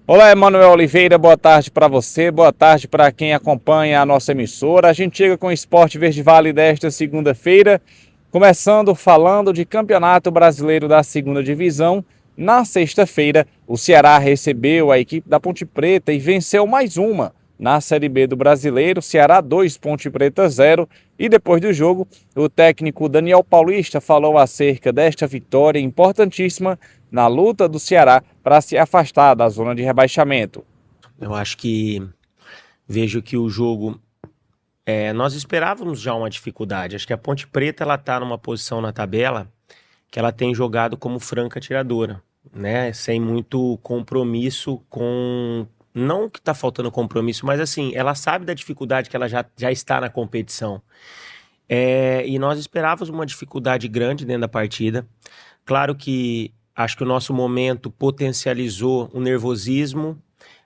Olá, Emanuel Oliveira, boa tarde para você, boa tarde para quem acompanha a nossa emissora. A gente chega com o Esporte Verde Vale desta segunda-feira, começando falando de Campeonato Brasileiro da Segunda Divisão. Na sexta-feira, o Ceará recebeu a equipe da Ponte Preta e venceu mais uma. Na Série B do Brasileiro, Ceará 2, Ponte Preta 0. E depois do jogo, o técnico Daniel Paulista falou acerca desta vitória importantíssima na luta do Ceará para se afastar da zona de rebaixamento. Eu acho que vejo que o jogo, nós esperávamos já uma dificuldade. Acho que a Ponte Preta ela está numa posição na tabela que ela tem jogado como franca atiradora, né? Sem muito compromisso com... Não que está faltando compromisso, mas assim, ela sabe da dificuldade que ela já está na competição. E nós esperávamos uma dificuldade grande dentro da partida. Claro que acho que o nosso momento potencializou o nervosismo,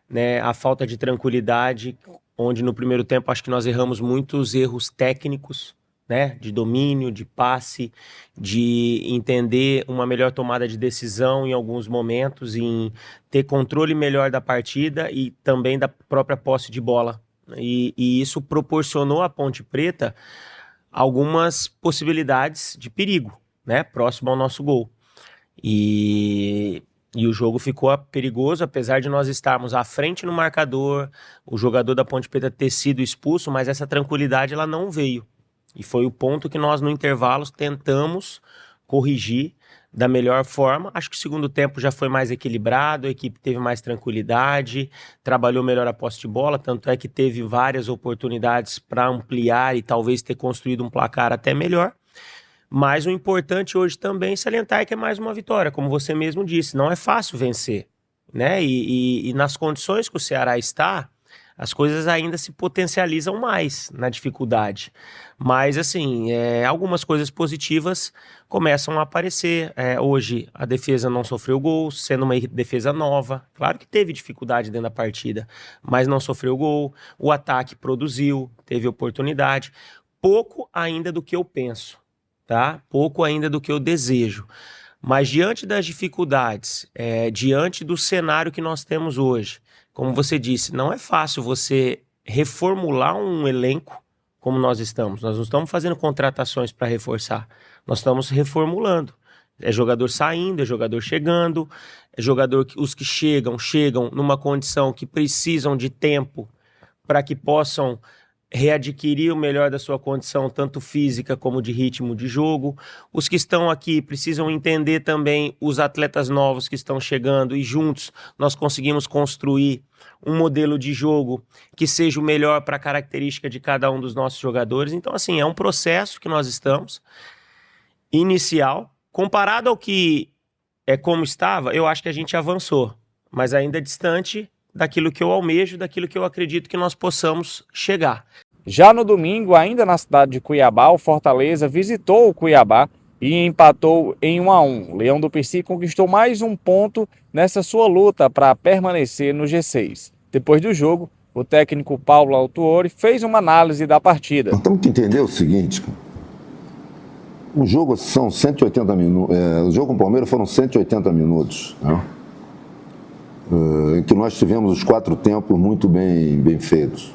né, a falta de tranquilidade, onde no primeiro tempo acho que nós erramos muitos erros técnicos, né, de domínio, de passe, de entender uma melhor tomada de decisão em alguns momentos, em ter controle melhor da partida e também da própria posse de bola. E isso proporcionou à Ponte Preta algumas possibilidades de perigo, né, próximo ao nosso gol. E o jogo ficou perigoso, apesar de nós estarmos à frente no marcador, o jogador da Ponte Preta ter sido expulso, mas essa tranquilidade ela não veio. E foi o ponto que nós, no intervalo, tentamos corrigir da melhor forma. Acho que o segundo tempo já foi mais equilibrado, a equipe teve mais tranquilidade, trabalhou melhor a posse de bola, tanto é que teve várias oportunidades para ampliar e talvez ter construído um placar até melhor. Mas o importante hoje também salientar é que é mais uma vitória, como você mesmo disse, não é fácil vencer, né? E nas condições que o Ceará está, as coisas ainda se potencializam mais na dificuldade. Mas, assim, algumas coisas positivas começam a aparecer. Hoje a defesa não sofreu gol, sendo uma defesa nova. Claro que teve dificuldade dentro da partida, mas não sofreu gol. O ataque produziu, teve oportunidade. Pouco ainda do que eu penso. Tá? Pouco ainda do que eu desejo. Mas diante das dificuldades, diante do cenário que nós temos hoje, como você disse, não é fácil você reformular um elenco como nós estamos. Nós não estamos fazendo contratações para reforçar, nós estamos reformulando. É jogador saindo, é jogador chegando, os que chegam numa condição que precisam de tempo para que possam readquirir o melhor da sua condição, tanto física como de ritmo de jogo. Os que estão aqui precisam entender também os atletas novos que estão chegando e juntos nós conseguimos construir um modelo de jogo que seja o melhor para a característica de cada um dos nossos jogadores. Então, assim, é um processo que nós estamos inicial. Comparado ao que como estava, eu acho que a gente avançou, mas ainda é distante daquilo que eu almejo, daquilo que eu acredito que nós possamos chegar. Já no domingo, ainda na cidade de Cuiabá, o Fortaleza visitou o Cuiabá e empatou em 1-1. Leão do Pici conquistou mais um ponto nessa sua luta para permanecer no G6. Depois do jogo, o técnico Paulo Autuori fez uma análise da partida. Nós temos que entender o seguinte: o jogo são 180 minutos, o jogo com o Palmeiras foram 180 minutos, né? Em que nós tivemos os 4 tempos muito bem feitos.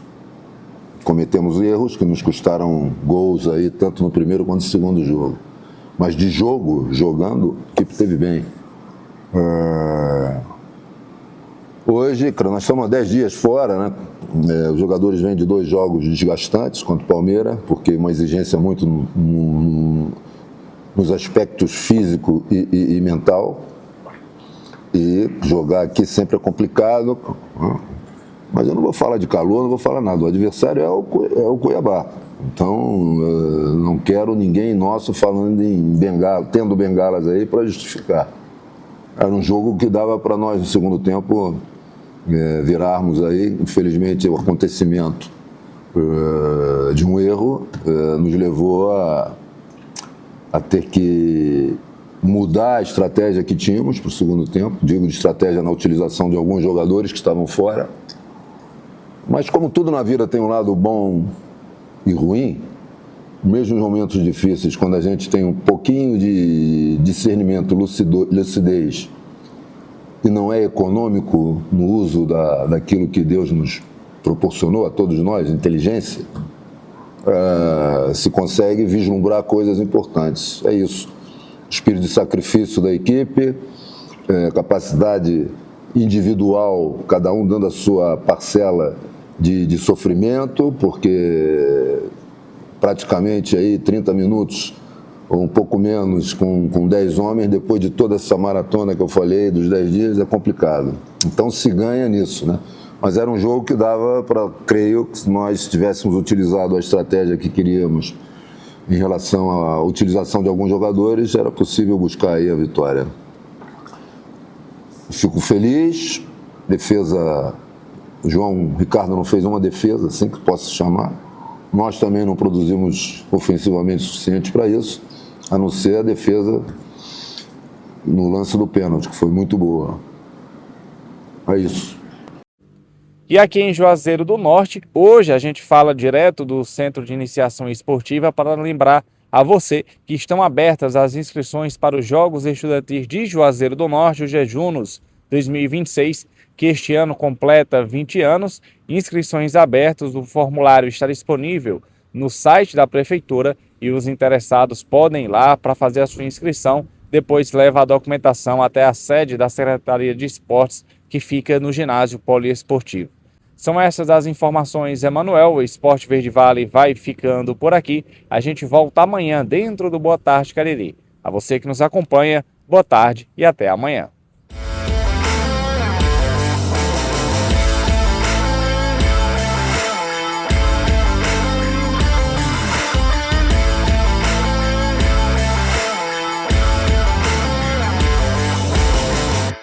Cometemos erros que nos custaram gols aí, tanto no primeiro quanto no segundo jogo. Mas de jogo, jogando, a equipe esteve bem. Hoje, nós estamos há 10 dias fora, né? Os jogadores vêm de 2 jogos desgastantes contra o Palmeiras, porque uma exigência muito nos aspectos físico e mental. E jogar aqui sempre é complicado, mas eu não vou falar de calor, não vou falar nada. O adversário é o Cuiabá. Então, não quero ninguém nosso falando em bengala, tendo bengalas aí para justificar. Era um jogo que dava para nós, no segundo tempo, virarmos aí. Infelizmente, o acontecimento de um erro nos levou a ter que mudar a estratégia que tínhamos para o segundo tempo. Digo de estratégia na utilização de alguns jogadores que estavam fora. Mas como tudo na vida tem um lado bom e ruim, mesmo nos momentos difíceis, quando a gente tem um pouquinho de discernimento, lucidez e não é econômico no uso daquilo que Deus nos proporcionou a todos nós, inteligência, se consegue vislumbrar coisas importantes. É isso. Espírito de sacrifício da equipe, capacidade individual, cada um dando a sua parcela de sofrimento, porque praticamente aí 30 minutos ou um pouco menos com 10 homens, depois de toda essa maratona que eu falei, dos 10 dias, é complicado. Então se ganha nisso, né? Mas era um jogo que dava para, creio, que se nós tivéssemos utilizado a estratégia que queríamos em relação à utilização de alguns jogadores, era possível buscar aí a vitória. Fico feliz, defesa, o João Ricardo não fez uma defesa, assim que posso chamar. Nós também não produzimos ofensivamente o suficiente para isso, a não ser a defesa no lance do pênalti, que foi muito boa. É isso. E aqui em Juazeiro do Norte, hoje a gente fala direto do Centro de Iniciação Esportiva para lembrar a você que estão abertas as inscrições para os Jogos Estudantis de Juazeiro do Norte, o Jejunos 2026, que este ano completa 20 anos. Inscrições abertas, o formulário está disponível no site da Prefeitura e os interessados podem ir lá para fazer a sua inscrição. Depois leva a documentação até a sede da Secretaria de Esportes, que fica no ginásio poliesportivo. São essas as informações, Emanuel. O Esporte Verde Vale vai ficando por aqui. A gente volta amanhã dentro do Boa Tarde Cariri. A você que nos acompanha, boa tarde e até amanhã.